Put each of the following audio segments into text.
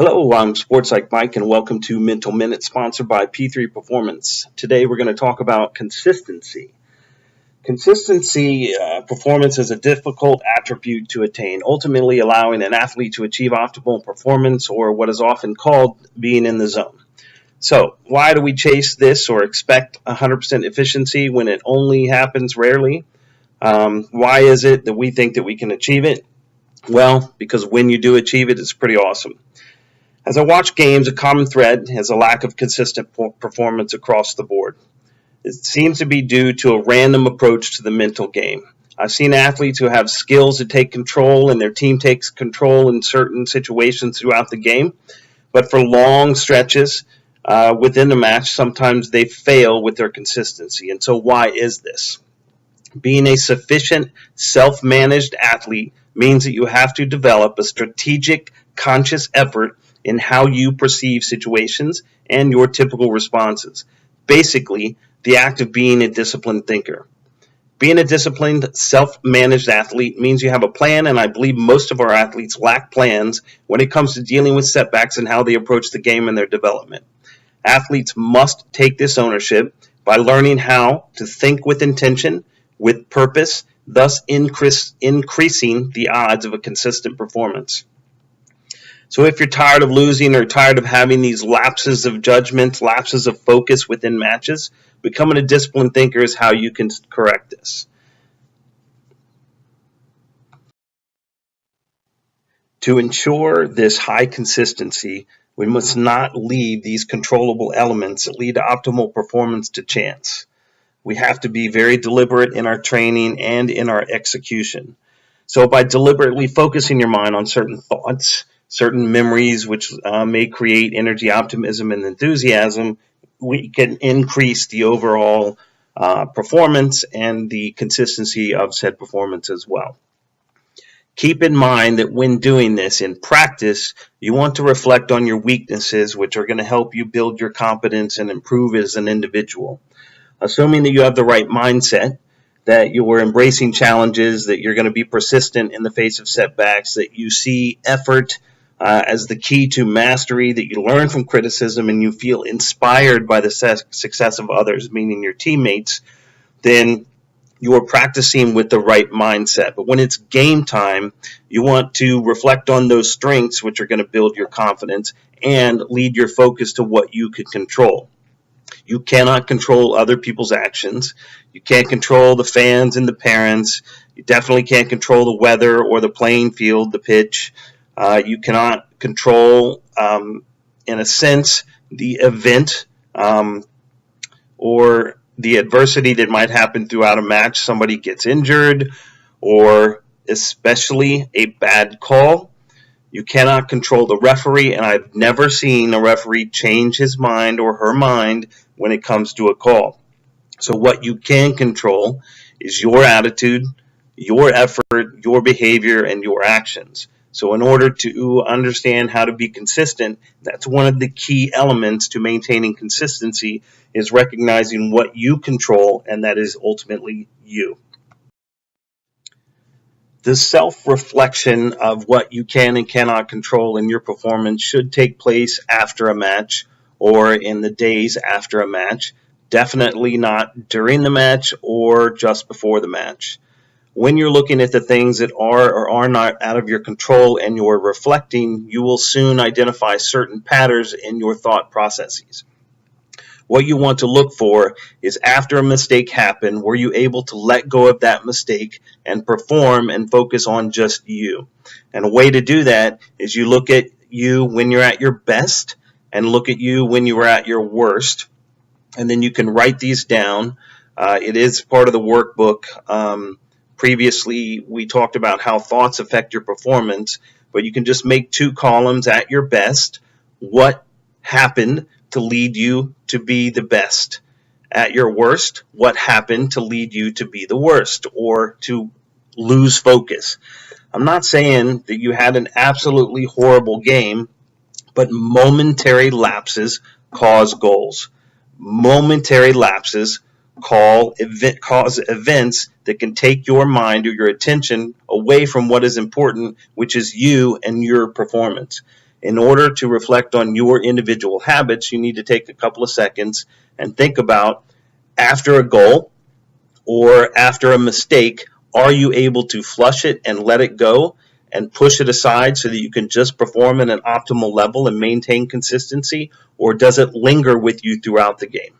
Hello, I'm Sports Psych Mike, and welcome to Mental Minutes, sponsored by P3 Performance. Today, we're going to talk about consistency. Consistency performance is a difficult attribute to attain, ultimately allowing an athlete to achieve optimal performance, or what is often called being in the zone. So, why do we chase this or expect 100% efficiency when it only happens rarely? Why is it that we think that we can achieve it? Well, because when you do achieve it, it's pretty awesome. As I watch games, a common thread is a lack of consistent performance across the board. It seems to be due to a random approach to the mental game. I've seen athletes who have skills to take control and their team takes control in certain situations throughout the game, but for long stretches within the match, sometimes they fail with their consistency. And so why is this? Being a sufficient self-managed athlete means that you have to develop a strategic, conscious effort in how you perceive situations and your typical responses. Basically, the act of being a disciplined thinker. Being a disciplined, self-managed athlete means you have a plan, and I believe most of our athletes lack plans when it comes to dealing with setbacks and how they approach the game and their development. Athletes must take this ownership by learning how to think with intention, with purpose, thus increasing the odds of a consistent performance. So if you're tired of losing or tired of having these lapses of judgment, lapses of focus within matches, becoming a disciplined thinker is how you can correct this. To ensure this high consistency, we must not leave these controllable elements that lead to optimal performance to chance. We have to be very deliberate in our training and in our execution. So by deliberately focusing your mind on certain thoughts, certain memories which may create energy, optimism, and enthusiasm, we can increase the overall performance and the consistency of said performance as well. Keep in mind that when doing this in practice, you want to reflect on your weaknesses, which are going to help you build your confidence and improve as an individual. Assuming that you have the right mindset, that you are embracing challenges, that you're going to be persistent in the face of setbacks, that you see effort as the key to mastery, that you learn from criticism and you feel inspired by the success of others, meaning your teammates, then you are practicing with the right mindset. But when it's game time, you want to reflect on those strengths, which are going to build your confidence and lead your focus to what you can control. You cannot control other people's actions. You can't control the fans and the parents. You definitely can't control the weather or the playing field, the pitch. You cannot control, in a sense, the event or the adversity that might happen throughout a match. Somebody gets injured, or especially a bad call. You cannot control the referee, and I've never seen a referee change his mind or her mind when it comes to a call. So what you can control is your attitude, your effort, your behavior, and your actions. So in order to understand how to be consistent, that's one of the key elements to maintaining consistency, is recognizing what you control, and that is ultimately you. The self-reflection of what you can and cannot control in your performance should take place after a match or in the days after a match, definitely not during the match or just before the match. When you're looking at the things that are or are not out of your control and you're reflecting, you will soon identify certain patterns in your thought processes. What you want to look for is, after a mistake happened, were you able to let go of that mistake and perform and focus on just you? And a way to do that is you look at you when you're at your best and look at you when you were at your worst. And then you can write these down. It is part of the workbook. Previously, we talked about how thoughts affect your performance, but you can just make 2 columns: at your best, what happened to lead you to be the best; at your worst, what happened to lead you to be the worst or to lose focus. I'm not saying that you had an absolutely horrible game, but momentary lapses cause goals. Momentary lapses cause events that can take your mind or your attention away from what is important, which is you and your performance. In order to reflect on your individual habits, you need to take a couple of seconds and think about, after a goal or after a mistake, are you able to flush it and let it go and push it aside so that you can just perform at an optimal level and maintain consistency, or does it linger with you throughout the game?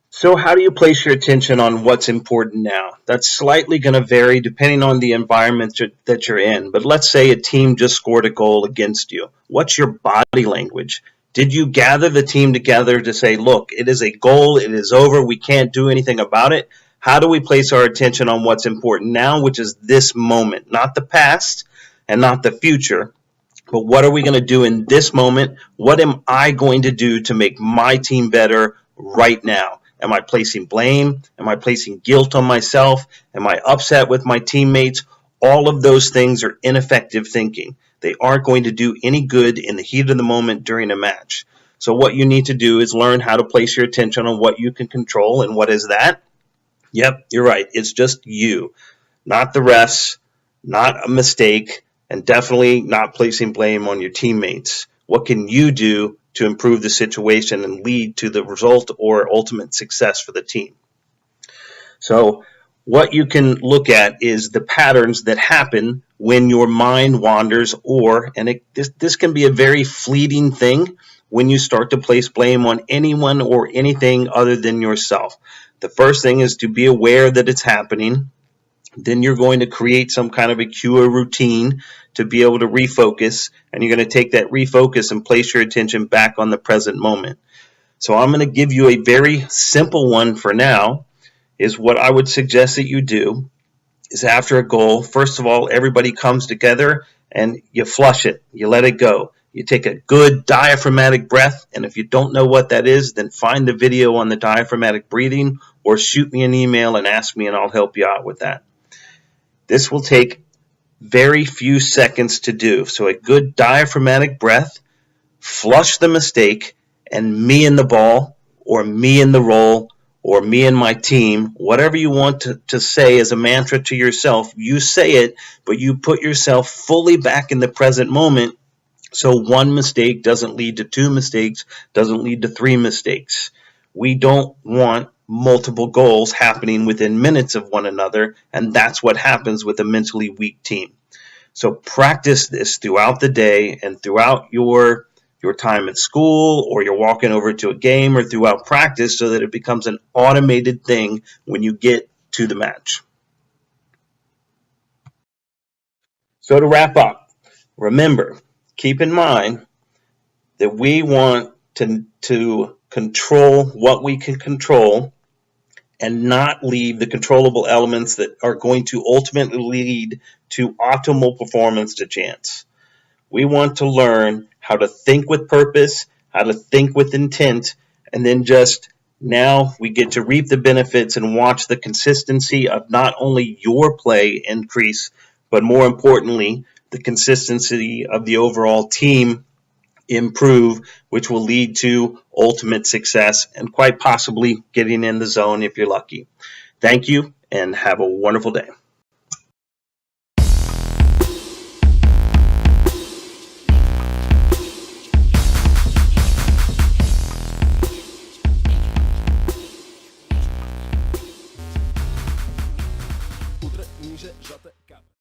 So how do you place your attention on what's important now? That's slightly going to vary depending on the environment that you're in. But let's say a team just scored a goal against you. What's your body language? Did you gather the team together to say, look, it is a goal, it is over, we can't do anything about it? How do we place our attention on what's important now, which is this moment, not the past and not the future, but what are we going to do in this moment? What am I going to do to make my team better right now? Am I placing blame? Am I placing guilt on myself? Am I upset with my teammates? All of those things are ineffective thinking. They aren't going to do any good in the heat of the moment during a match. So what you need to do is learn how to place your attention on what you can control. And what is that? Yep, you're right. It's just you, not the refs, not a mistake, and definitely not placing blame on your teammates. What can you do to improve the situation and lead to the result or ultimate success for the team? So what you can look at is the patterns that happen when your mind wanders, this can be a very fleeting thing when you start to place blame on anyone or anything other than yourself. The first thing is to be aware that it's happening. Then you're going to create some kind of a cue or routine to be able to refocus, and you're going to take that refocus and place your attention back on the present moment. So I'm going to give you a very simple one for now, is what I would suggest that you do is after a goal, first of all, everybody comes together and you flush it, you let it go. You take a good diaphragmatic breath, and if you don't know what that is, then find the video on the diaphragmatic breathing or shoot me an email and ask me and I'll help you out with that. This will take very few seconds to do. So a good diaphragmatic breath, flush the mistake, and me in the ball, or me in the role, or me and my team, whatever you want to say as a mantra to yourself, you say it, but you put yourself fully back in the present moment. So one mistake doesn't lead to two mistakes, doesn't lead to three mistakes. We don't want multiple goals happening within minutes of one another, and that's what happens with a mentally weak team. So practice this throughout the day and throughout your time at school, or you're walking over to a game, or throughout practice, so that it becomes an automated thing when you get to the match. So to wrap up, remember, keep in mind that we want to control what we can control and not leave the controllable elements that are going to ultimately lead to optimal performance to chance. We want to learn how to think with purpose, how to think with intent, and then just now we get to reap the benefits and watch the consistency of not only your play increase, but more importantly, the consistency of the overall team improve, which will lead to ultimate success and quite possibly getting in the zone if you're lucky. Thank you and have a wonderful day. Outra ninja JK.